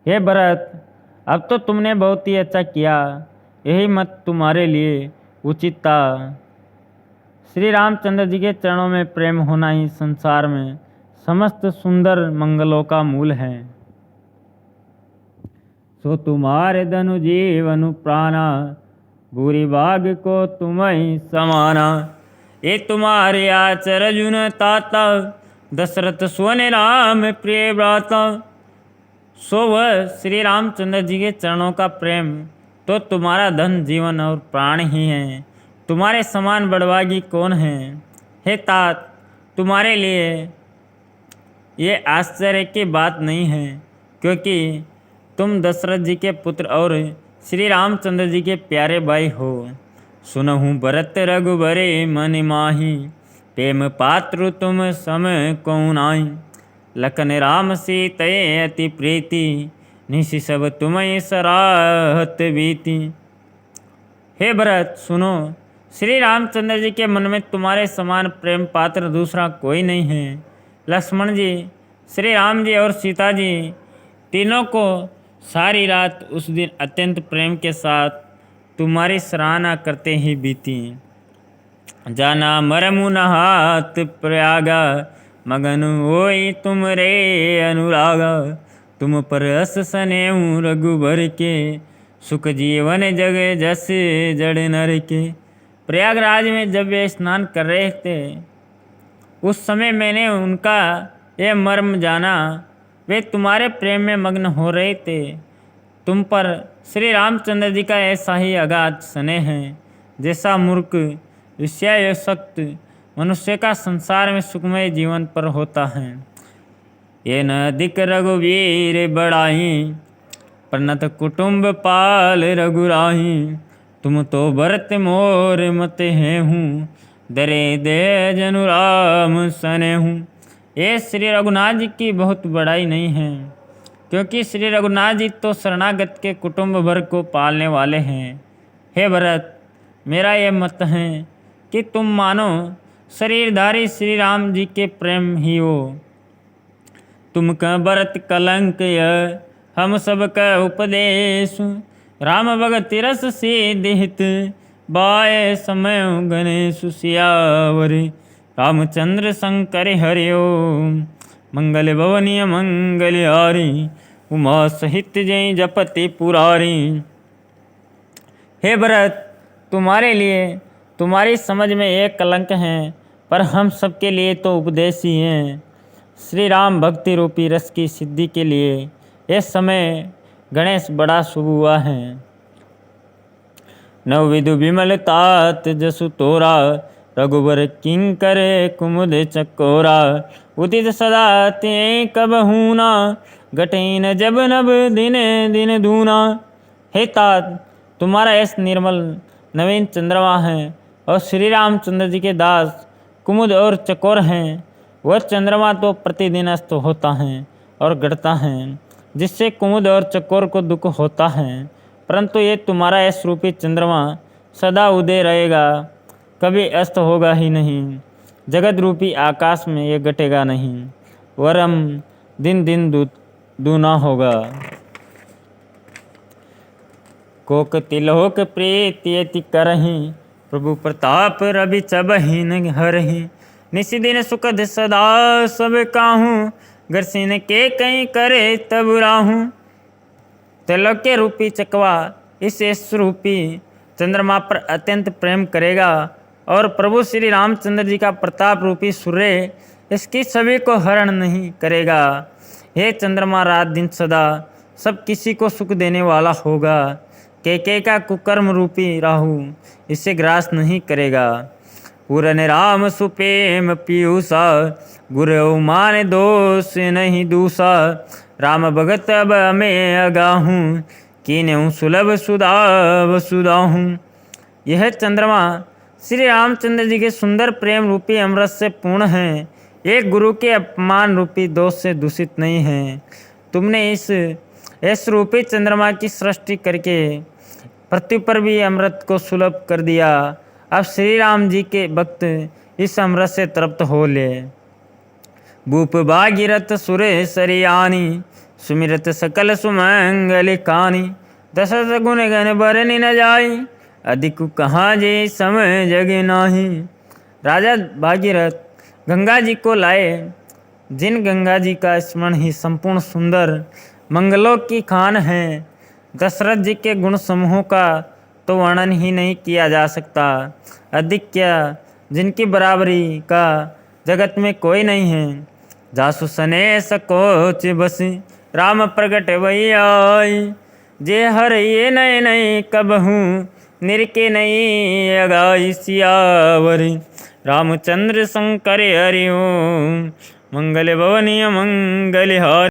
हे भरत, अब तो तुमने बहुत ही अच्छा किया। यही मत तुम्हारे लिए उचित था। श्री रामचंद्र जी के चरणों में प्रेम होना ही संसार में समस्त सुंदर मंगलों का मूल है। सो तुम्हारे धनु जीवनु प्राणा, बुरी बाग को तुम्हें समाना। ये तुम्हारे आचर जुन ताता, दशरथ सुवन राम प्रिय भ्राता। सो वह श्री रामचंद्र जी के चरणों का प्रेम तो तुम्हारा धन जीवन और प्राण ही है। तुम्हारे समान बड़भागी कौन है। हे तात, तुम्हारे लिए ये आश्चर्य की बात नहीं है, क्योंकि तुम दशरथ जी के पुत्र और श्री रामचंद्र जी के प्यारे भाई हो। सुनहु भरत रघुबरे मन माही, प्रेम पात्र तुम सम कौ नाहि। लखन राम सीतये अति प्रीति, निशि सब तुम्हें सराहत बीती। हे भरत सुनो, श्री रामचंद्र जी के मन में तुम्हारे समान प्रेम पात्र दूसरा कोई नहीं है। लक्ष्मण जी, श्री राम जी और सीता जी तीनों को सारी रात उस दिन अत्यंत प्रेम के साथ तुम्हारी सराहना करते ही बीती। जाना मरमु नहात प्रयागा, मगन होई तुम रे अनुरागा। तुम पर अस सनेऊ रघुबर के, सुख जीवन जग जस जड़ नर के। प्रयागराज में जब वे स्नान कर रहे थे, उस समय मैंने उनका यह मर्म जाना। वे तुम्हारे प्रेम में मग्न हो रहे थे। तुम पर श्री रामचंद्र जी का ऐसा ही अगाध स्नेह है, जैसा मूर्ख विषयासक्त मनुष्य का संसार में सुखमय जीवन पर होता है। ये न अधिक रघुवीर बड़ाई, प्रणत कुटुंब पाल रघुराही। तुम तो भरत मोर मत हैं हूँ, दरे दे जनु राम सने हूँ। ये श्री रघुनाथ जी की बहुत बड़ाई नहीं है, क्योंकि श्री रघुनाथ जी तो शरणागत के कुटुंब भर को पालने वाले हैं। हे भरत, मेरा यह मत है कि तुम मानो शरीरधारी श्री राम जी के प्रेम ही हो। तुम क भरत कलंक यह, हम सब का उपदेश। राम भगति रस सिद्धित, बाय समय गणेश सियावर। रामचंद्र शंकर हरिओम, मंगल भवनीय मंगल हारी। उमा सहित जय जपति पुरारी। हे भरत, तुम्हारे लिए तुम्हारी समझ में एक कलंक है, पर हम सबके लिए तो उपदेश ही हैं। श्री राम भक्ति रूपी रस की सिद्धि के लिए यह समय गणेश बड़ा शुभ हुआ है। नव विदु विमल तात जसु तोरा, रघुबर किंकर कुमुद चकोरा। उदित सदा ते कब हूना, घटेन जब नब दिन दिन दूना। हे तात, तुम्हारा ऐस निर्मल नवीन चंद्रमा है, और श्री रामचंद्र जी के दास कुमुद और चकोर हैं। वह चंद्रमा तो प्रतिदिन अस्त होता है और घटता है, जिससे कुमुद और चकोर को दुख होता है। परंतु ये तुम्हारा ऐस रूपी चंद्रमा सदा उदय रहेगा, कभी अस्त होगा ही नहीं। जगत रूपी आकाश में ये घटेगा नहीं, वरम दिन दिन दूना होगा। कोक तिलोक प्रीति करहि, प्रभु प्रताप रवि चबहिन हरहि। निसी दिन सुखद सदा सब काहूँ, गरसिन के कहीं करे तब राहूँ। तिलोक्य रूपी चकवा इस यश रूपी चंद्रमा पर अत्यंत प्रेम करेगा, और प्रभु श्री रामचंद्र जी का प्रताप रूपी सूर्य इसकी छवि को हरण नहीं करेगा। हे चंद्रमा, रात दिन सदा सब किसी को सुख देने वाला होगा। के का कुकर्म रूपी राहु इसे ग्रास नहीं करेगा। पूरन राम सुपेम पीयूषा, गुरु मान दोष नहीं दूषा। राम भगत अब हमें अगाहूँ, कीन्हूँ सुलभ सुधा वसुधाहूँ। यह चंद्रमा श्री रामचंद्र जी के सुंदर प्रेम रूपी अमृत से पूर्ण है, एक गुरु के अपमान रूपी दोष से दूषित नहीं है। तुमने इस रूपी चंद्रमा की सृष्टि करके पृथ्वी पर भी अमृत को सुलभ कर दिया। अब श्री राम जी के भक्त इस अमृत से तृप्त हो ले। भूप भागीरथ सुरे सरियानी, सुमिरत सकल सुमंगल खानी। दशरथ गुण गण बरनि न जाई, अधिक कहाँ जे समय जगे नाही। राजा भागीरथ गंगा जी को लाए, जिन गंगा जी का स्मरण ही संपूर्ण सुंदर मंगलों की खान है। दशरथ जी के गुण समूहों का तो वर्णन ही नहीं किया जा सकता। अधिक क्या, जिनकी बराबरी का जगत में कोई नहीं है। जासु सने सकोच बसी, राम प्रगट वही आई। जे हर ये नए नए कबहूँ, निरके नई अगाई सियावरी। रामचंद्र शंकर हरि ओम, मंगल भवनीय मंगल हारी।